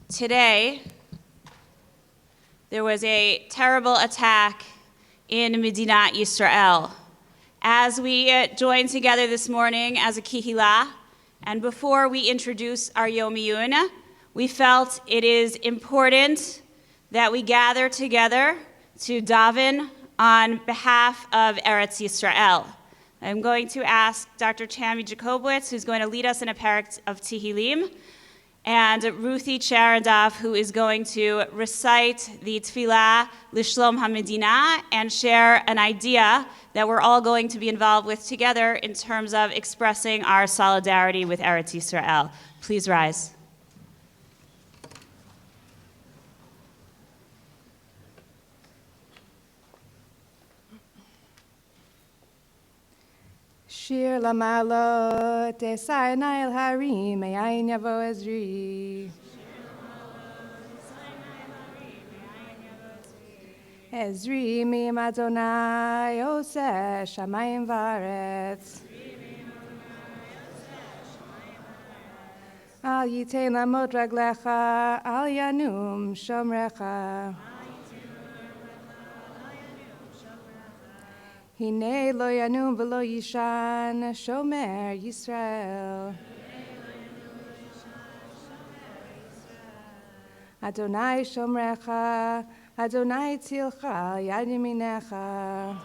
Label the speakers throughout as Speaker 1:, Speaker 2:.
Speaker 1: Today, there was a terrible attack in Medinat Yisrael. As we join together this morning as a Kihila, and before we introduce our Yom Iyyun, we felt it is important that we gather together to daven on behalf of Eretz Yisrael. I'm going to ask Dr. Tammy Jacobowitz, who's going to lead us in a parak of Tehillim, and Ruthie Charandav, who is going to recite the Tfilah Lishlom HaMedina and share an idea that we're all going to be involved with together in terms of expressing our solidarity with Eretz Yisrael. Please rise.
Speaker 2: Shir Lamalot Esai El Harim Me'ayin Yavo Ezri Ezri Mim Adonai Oseh Shamayim V'aretz Al Yitein Lamot Raglecha Al Yanum Shomrecha Hine lo yanum v'lo yishan, shomer Yisrael. Adonai shomrecha, Adonai tzilcha, yad yaminecha.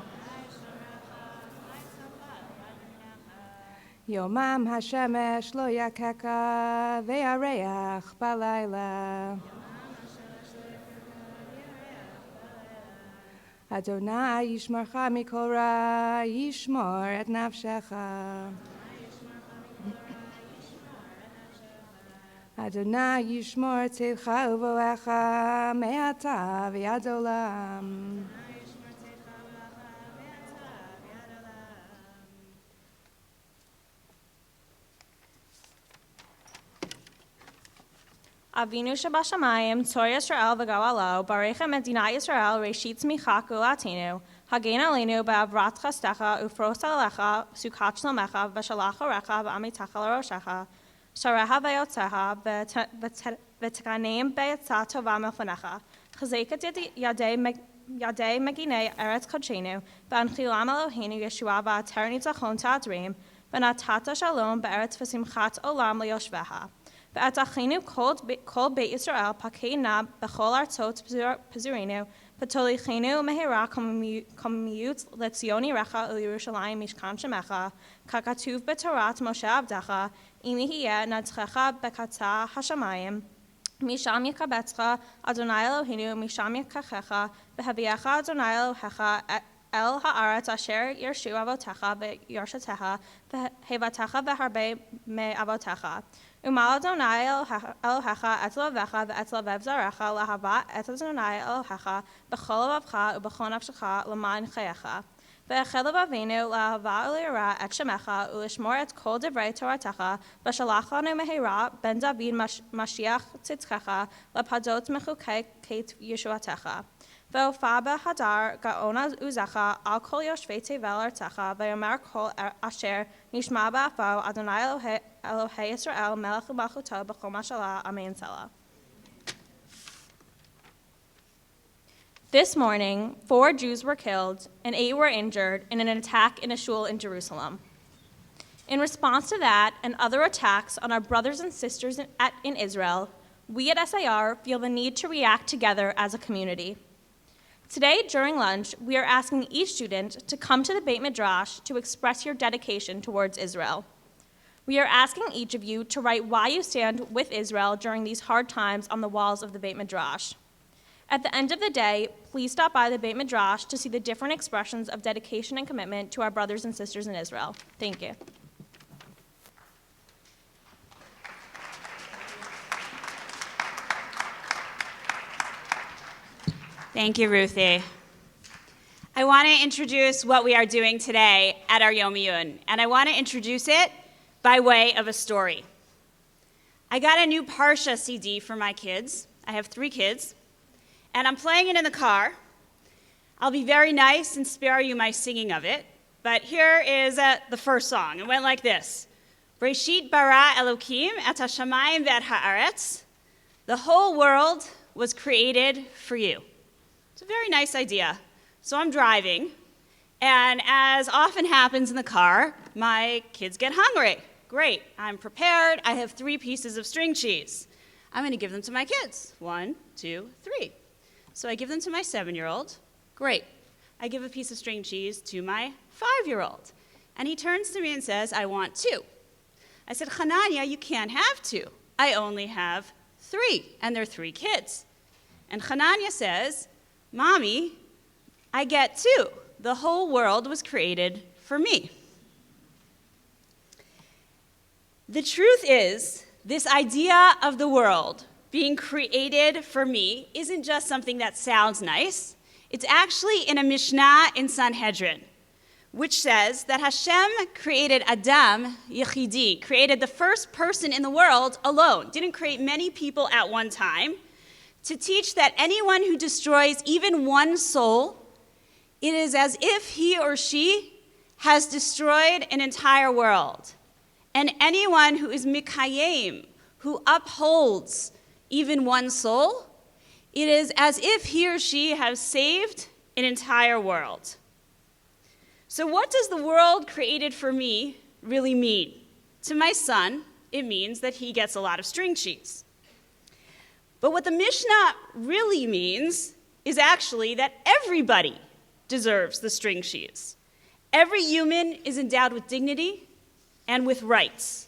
Speaker 2: Yomam hashemesh lo yakeka, ve'areach balayla. Adonai yishmarcha mikol ra, yishmor et nafshecha. Adonai yishmor tzedcha uvoecha, me'ata v'yad olam.
Speaker 3: Avinu Shabashamayim, Tzor Yisrael v'Gawalo, Barecha Medina Yisrael, Reshit Tzmicha Kulatinu, Hagen Aleinu Ba'avrat Chastecha, Ufros Alecha, Sukat Shlomecha, V'Shalach Orecha, V'Amitecha L'Roshecha, Shareha V'Yotzeha, V'Tekaneim Be'etzah Tova Melfanecha, Chazeket Yadei Meginei Eretz Kodshenu, V'Anchilam Eloheinu Yeshua V'Ater Nitzachon Ta'adrim, V'Natata Shalom Be'eretz V'Simchat Olam L'Yoshveha. ואת אחינו כל בית ישראל פקי נא בכל ארצות פזורינו, ותוליכנו מהרה קוממיות לציון עירך ולירושלים משכן שמך, ככתוב בתורת משה עבדך, אם יהיה נצחך בקצה השמיים, משם יקבצך אדוני אלוהינו, משם יקחך, והביאך אדוני אלוהיך אל הארץ אשר ירשו אבותיך וירשתך, והבאתך בהרבה מאבותיך. ומל אדוני אלוהיך את לבבך ואת לבב זרעך לאהבת את אדוני אלוהיך בכל לבבך ובכל נפשך למען חייך. והחל לבבינו לאהבה וליראה את שמך ולשמור את כל דברי תורתך, ושלח לנו מהרה בן דוד משיח צדקך לפדות מחוקי ישועתך. והופע בהדר גאון עוזך על כל יושבי תבל ארצך, ויאמר כל אשר נשמע באפו, אדוני אלוהי ישראל מלך ומלכותו בכל משלה, אמן סלה. This morning, 4 Jews were killed and 8 were injured in an attack in a shul in Jerusalem. In response to that and other attacks on our brothers and sisters in Israel, we at SIR feel the need to react together as a community. Today, during lunch, we are asking each student to come to the Beit Midrash to express your dedication towards Israel. We are asking each of you to write why you stand with Israel during these hard times on the walls of the Beit Midrash. At the end of the day, please stop by the Beit Midrash to see the different expressions of dedication and commitment to our brothers and sisters in Israel. Thank you.
Speaker 1: Thank you, Ruthie. I want to introduce what we are doing today at our Yom Iyyun, and I want to introduce it by way of a story. I got a new Parsha CD for my kids. I have 3 kids, and I'm playing it in the car. I'll be very nice and spare you my singing of it, but here is the first song. It went like this. Breshit bara Elokim et hashamayim ve'et haaretz, The whole world was created for you. It's a very nice idea. So I'm driving, and as often happens in the car, my kids get hungry. Great, I'm prepared. I have 3 pieces of string cheese. I'm going to give them to my kids. 1, 2, 3. So I give them to my 7-year-old. Great. I give a piece of string cheese to my 5-year-old. And he turns to me and says, I want 2. I said, Hanania, you can't have 2. I only have 3, and they're 3 kids. And Hanania says, Mommy, I get 2. The whole world was created for me. The truth is, this idea of the world being created for me isn't just something that sounds nice. It's actually in a Mishnah in Sanhedrin, which says that Hashem created Adam Yechidi, created the first person in the world alone, didn't create many people at one time, to teach that anyone who destroys even one soul, it is as if he or she has destroyed an entire world. And anyone who is mikayim, who upholds even one soul, it is as if he or she has saved an entire world. So what does the world created for me really mean? To my son, it means that he gets a lot of string cheese. But what the Mishnah really means is actually that everybody deserves the string cheese. Every human is endowed with dignity and with rights.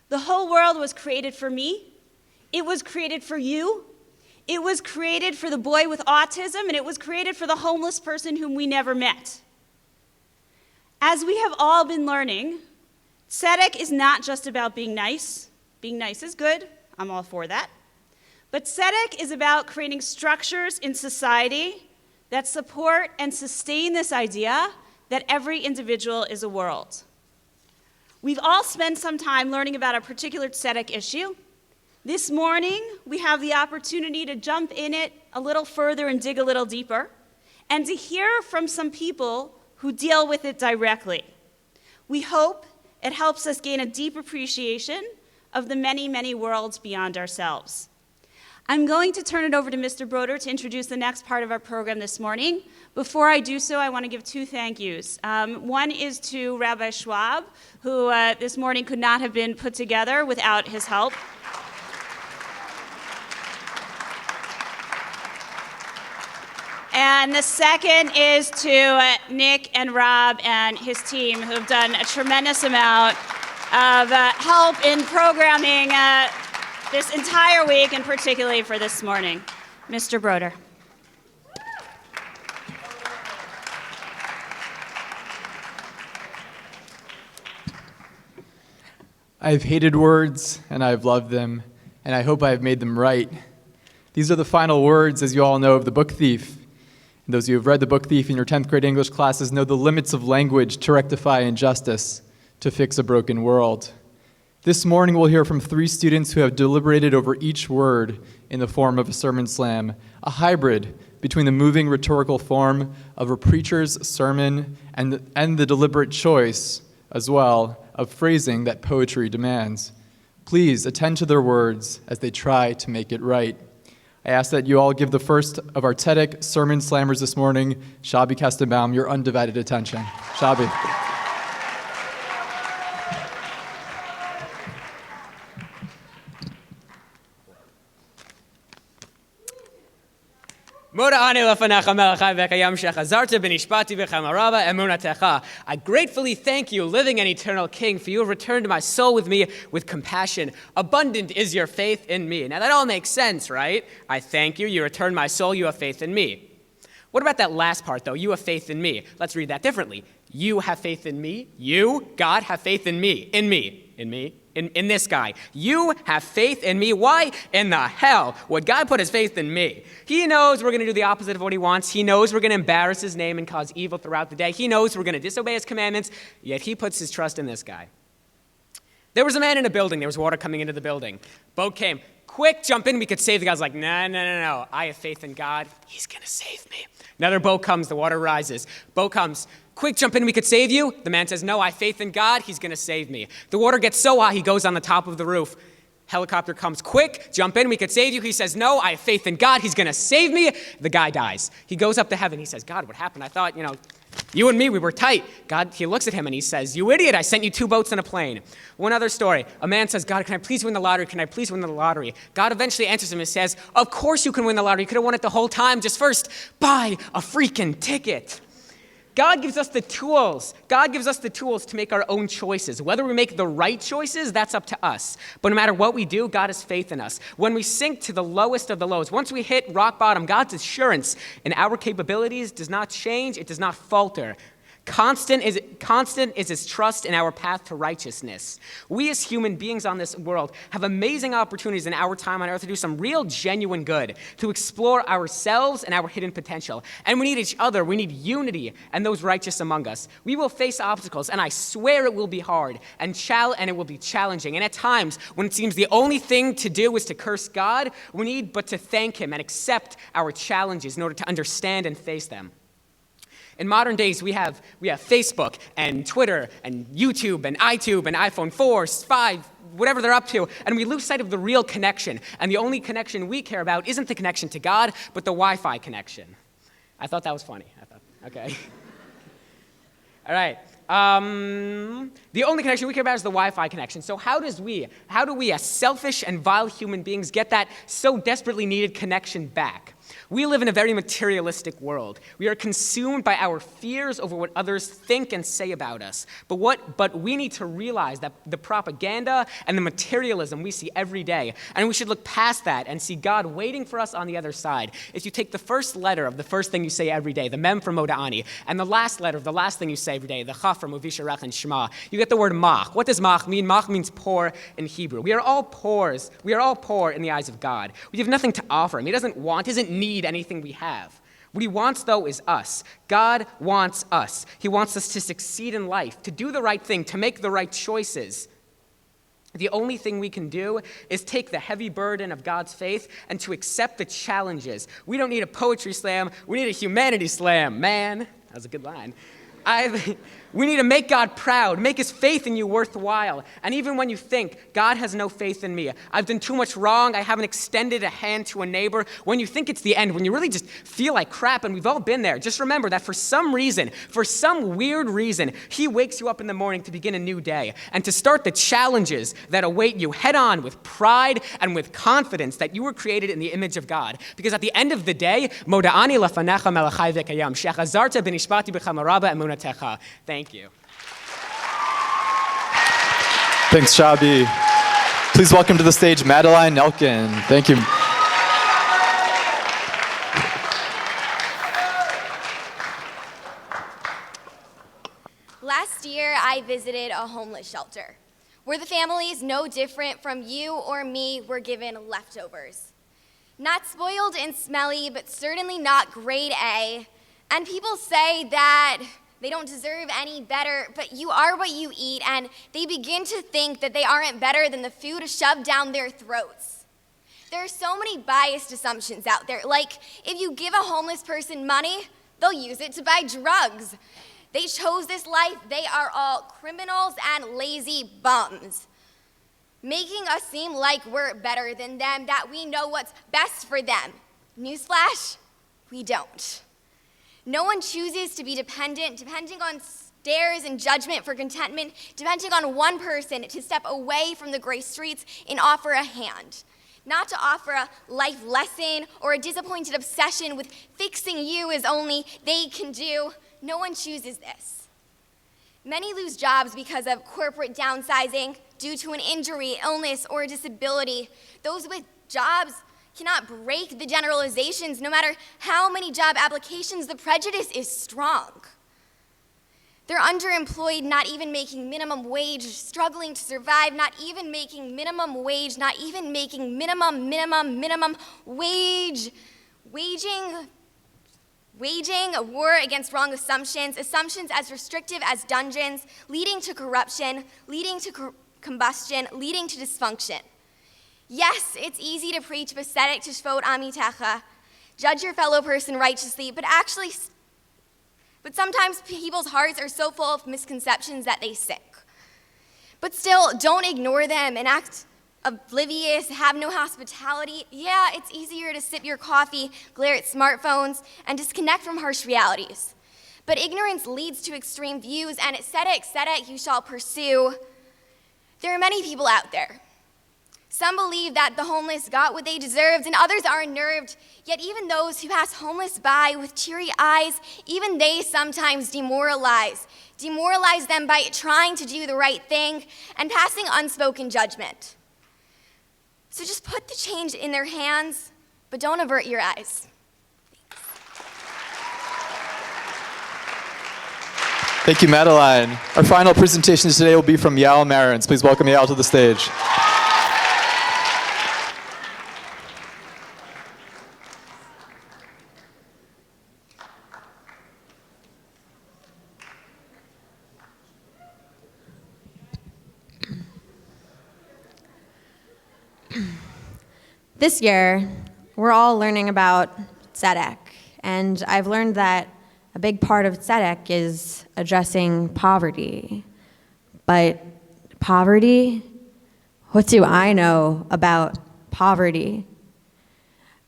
Speaker 1: The whole world was created for me. It was created for you. It was created for the boy with autism, and it was created for the homeless person whom we never met. As we have all been learning, Tzedek is not just about being nice. Being nice is good. I'm all for that. But Tzedek is about creating structures in society that support and sustain this idea that every individual is a world. We've all spent some time learning about a particular Tzedek issue. This morning, we have the opportunity to jump in it a little further and dig a little deeper, and to hear from some people who deal with it directly. We hope it helps us gain a deep appreciation of the many, many worlds beyond ourselves. I'm going to turn it over to Mr. Broder to introduce the next part of our program this morning. Before I do so, I want to give 2 thank yous. One is to Rabbi Schwab, who this morning could not have been put together without his help. And the second is to Nick and Rob and his team, who have done a tremendous amount of help in programming this entire week, and particularly for this morning. Mr. Broder.
Speaker 4: I've hated words, and I've loved them, and I hope I've made them right. These are the final words, as you all know, of The Book Thief. And those of you who have read The Book Thief in your 10th grade English classes know the limits of language to rectify injustice, to fix a broken world. This morning we'll hear from 3 students who have deliberated over each word in the form of a sermon slam, a hybrid between the moving rhetorical form of a preacher's sermon and the deliberate choice, as well, of phrasing that poetry demands. Please attend to their words as they try to make it right. I ask that you all give the first of our Tzedek sermon slammers this morning, Shabi Kestenbaum, your undivided attention. Shabi.
Speaker 5: I gratefully thank you, living and eternal King, for you have returned my soul with me with compassion. Abundant is your faith in me. Now that all makes sense, right? I thank you, you returned my soul, you have faith in me. What about that last part, though? You have faith in me. Let's read that differently. You have faith in me. You, God, have faith in me. In this guy. You have faith in me. Why in the hell would God put his faith in me? He knows we're going to do the opposite of what he wants. He knows we're going to embarrass his name and cause evil throughout the day. He knows we're going to disobey his commandments, yet he puts his trust in this guy. There was a man in a building. There was water coming into the building. Boat came. Quick, jump in. We could save the guy. I was like, no. I have faith in God. He's going to save me. Another boat comes. The water rises. Boat comes. Quick, jump in, we could save you. The man says, no, I have faith in God, he's going to save me. The water gets so high, he goes on the top of the roof. Helicopter comes, quick, jump in, we could save you. He says, no, I have faith in God. He's going to save me. The guy dies. He goes up to heaven. He says, God, what happened? I thought, you and me, we were tight. God, he looks at him and he says, you idiot, I sent you 2 boats and a plane. One other story. A man says, God, can I please win the lottery? Can I please win the lottery? God eventually answers him and says, of course you can win the lottery. You could have won it the whole time. Just first, buy a freaking ticket. God gives us the tools. God gives us the tools to make our own choices. Whether we make the right choices, that's up to us. But no matter what we do, God has faith in us. When we sink to the lowest of the lows, once we hit rock bottom, God's assurance in our capabilities does not change. It does not falter. Constant is his trust in our path to righteousness. We as human beings on this world have amazing opportunities in our time on earth to do some real genuine good, to explore ourselves and our hidden potential. And we need each other. We need unity and those righteous among us. We will face obstacles, and I swear it will be hard and it will be challenging. And at times, when it seems the only thing to do is to curse God, we need but to thank him and accept our challenges in order to understand and face them. In modern days, we have Facebook and Twitter and YouTube and iTunes and iPhone 4, 5, whatever they're up to, and we lose sight of the real connection. And the only connection we care about isn't the connection to God, but the Wi-Fi connection. I thought that was funny. Okay. All right. The only connection we care about is the Wi-Fi connection. So how do we as selfish and vile human beings get that so desperately needed connection back? We live in a very materialistic world. We are consumed by our fears over what others think and say about us. But we need to realize that the propaganda and the materialism we see every day, and we should look past that and see God waiting for us on the other side. If you take the first letter of the first thing you say every day, the mem from Moda'ani, and the last letter of the last thing you say every day, the chaf from Uvisharach and Shema, you get the word mach. What does mach mean? Mach means poor in Hebrew. We are all poor in the eyes of God. We have nothing to offer him. He doesn't need anything we have. What he wants, though, is us. God wants us. He wants us to succeed in life, to do the right thing, to make the right choices. The only thing we can do is take the heavy burden of God's faith and to accept the challenges. We don't need a poetry slam. We need a humanity slam, man. That was a good line. We need to make God proud, make his faith in you worthwhile. And even when you think, God has no faith in me, I've done too much wrong, I haven't extended a hand to a neighbor, when you think it's the end, when you really just feel like crap, and we've all been there, just remember that for some weird reason, he wakes you up in the morning to begin a new day and to start the challenges that await you head on with pride and with confidence that you were created in the image of God. Because at the end of the day, Moda'ani lefanecha melachai v'kayam, shechazarta b'nishpati b'chamaraba emunatecha. Thank you.
Speaker 4: Thanks, Shabi. Please welcome to the stage Madeline Nelkin. Thank you.
Speaker 6: Last year, I visited a homeless shelter where the families, no different from you or me, were given leftovers. Not spoiled and smelly, but certainly not grade A. And people say that they don't deserve any better, but you are what you eat, and they begin to think that they aren't better than the food shoved down their throats. There are so many biased assumptions out there, like if you give a homeless person money, they'll use it to buy drugs. They chose this life, they are all criminals and lazy bums, making us seem like we're better than them, that we know what's best for them. Newsflash, we don't. No one chooses to be depending on stares and judgment for contentment, depending on one person to step away from the gray streets and offer a hand. Not to offer a life lesson or a disappointed obsession with fixing you as only they can do. No one chooses this. Many lose jobs because of corporate downsizing due to an injury, illness, or disability. Those with jobs cannot break the generalizations. No matter how many job applications, the prejudice is strong. They're underemployed, not even making minimum wage, struggling to survive, not even making minimum wage, not even making minimum wage, waging a war against wrong assumptions as restrictive as dungeons, leading to corruption, leading to combustion, leading to dysfunction. Yes, it's easy to preach pathetic to shvot amitecha, judge your fellow person righteously, but sometimes people's hearts are so full of misconceptions that they sink. But still, don't ignore them and act oblivious, have no hospitality. Yeah, it's easier to sip your coffee, glare at smartphones, and disconnect from harsh realities. But ignorance leads to extreme views, and Tzedek you shall pursue. There are many people out there. Some believe that the homeless got what they deserved, and others are unnerved. Yet even those who pass homeless by with teary eyes, even they sometimes demoralize them by trying to do the right thing and passing unspoken judgment. So just put the change in their hands, but don't avert your eyes.
Speaker 4: Thank you, Madeline. Our final presentation today will be from Yael Marins. Please welcome Yael to the stage.
Speaker 7: This year, we're all learning about Tzedek, and I've learned that a big part of Tzedek is addressing poverty. But poverty? What do I know about poverty?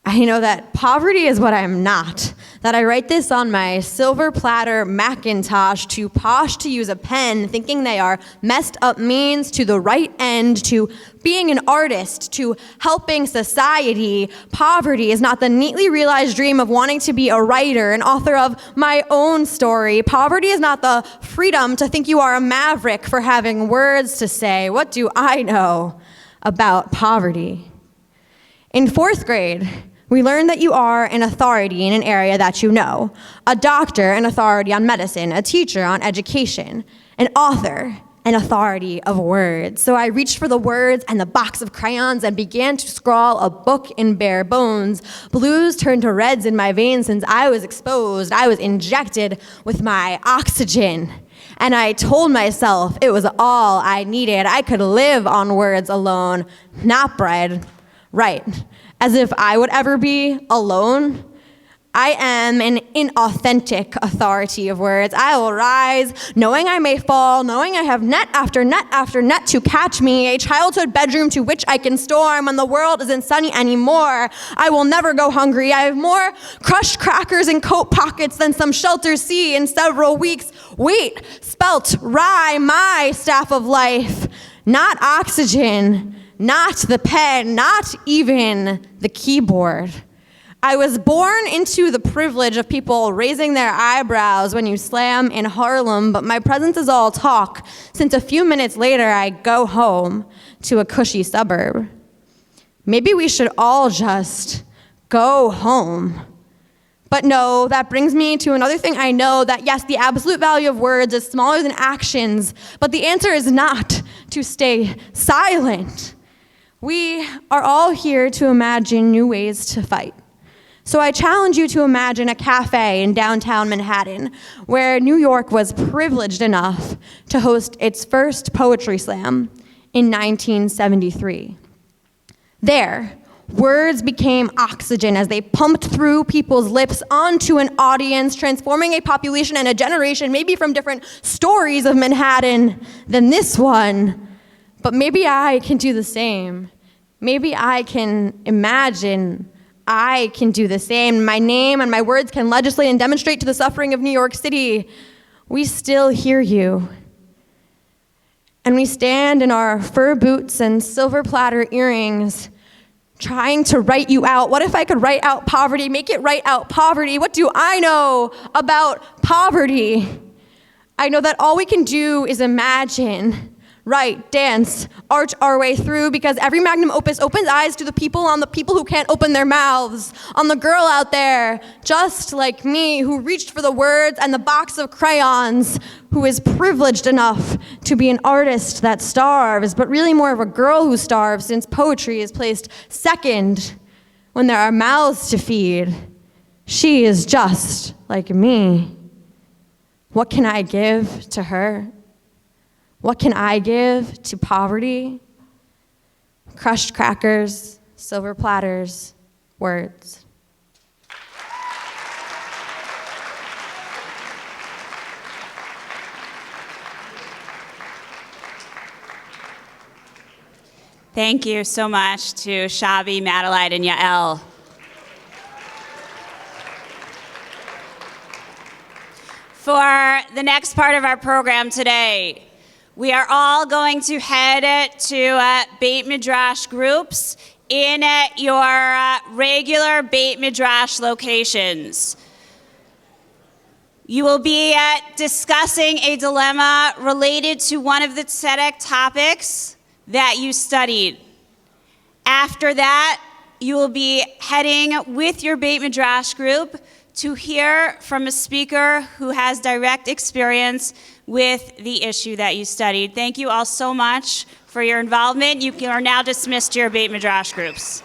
Speaker 7: I know that poverty is what I'm not, that I write this on my silver platter Macintosh, too posh to use a pen, thinking they are messed up means to the right end, to being an artist, to helping society. Poverty is not the neatly realized dream of wanting to be a writer, an author of my own story. Poverty is not the freedom to think you are a maverick for having words to say. What do I know about poverty? In 4th grade, we learned that you are an authority in an area that you know. A doctor, an authority on medicine. A teacher on education. An author, an authority of words. So I reached for the words and the box of crayons and began to scrawl a book in bare bones. Blues turned to reds in my veins since I was exposed. I was injected with my oxygen. And I told myself it was all I needed. I could live on words alone, not bread. Right. As if I would ever be alone. I am an inauthentic authority of words. I will rise, knowing I may fall, knowing I have net after net after net to catch me, a childhood bedroom to which I can storm when the world isn't sunny anymore. I will never go hungry. I have more crushed crackers in coat pockets than some shelters see in several weeks. Wheat, spelt, rye, my staff of life, not oxygen. Not the pen, not even the keyboard. I was born into the privilege of people raising their eyebrows when you slam in Harlem, but my presence is all talk, since a few minutes later I go home to a cushy suburb. Maybe we should all just go home. But no, that brings me to another thing I know, that yes, the absolute value of words is smaller than actions, but the answer is not to stay silent. We are all here to imagine new ways to fight. So I challenge you to imagine a cafe in downtown Manhattan where New York was privileged enough to host its first poetry slam in 1973. There, words became oxygen as they pumped through people's lips onto an audience, transforming a population and a generation, maybe from different stories of Manhattan than this one. But maybe I can do the same. Maybe I can imagine I can do the same. My name and my words can legislate and demonstrate to the suffering of New York City. We still hear you. And we stand in our fur boots and silver platter earrings, trying to write you out. What if I could write out poverty, make it write out poverty? What do I know about poverty? I know that all we can do is imagine, write, dance, arch our way through, because every magnum opus opens eyes to the people on the people who can't open their mouths, on the girl out there, just like me, who reached for the words and the box of crayons, who is privileged enough to be an artist that starves, but really more of a girl who starves, since poetry is placed second when there are mouths to feed. She is just like me. What can I give to her? What can I give to poverty? Crushed crackers, silver platters, words.
Speaker 1: Thank you so much to Shabi, Madeline, and Yael. For the next part of our program today, we are all going to head to Beit Midrash groups in your regular Beit Midrash locations. You will be discussing a dilemma related to one of the Tzedek topics that you studied. After that, you will be heading with your Beit Midrash group to hear from a speaker who has direct experience with the issue that you studied. Thank you all so much for your involvement. You are now dismissed to your Beit Midrash groups.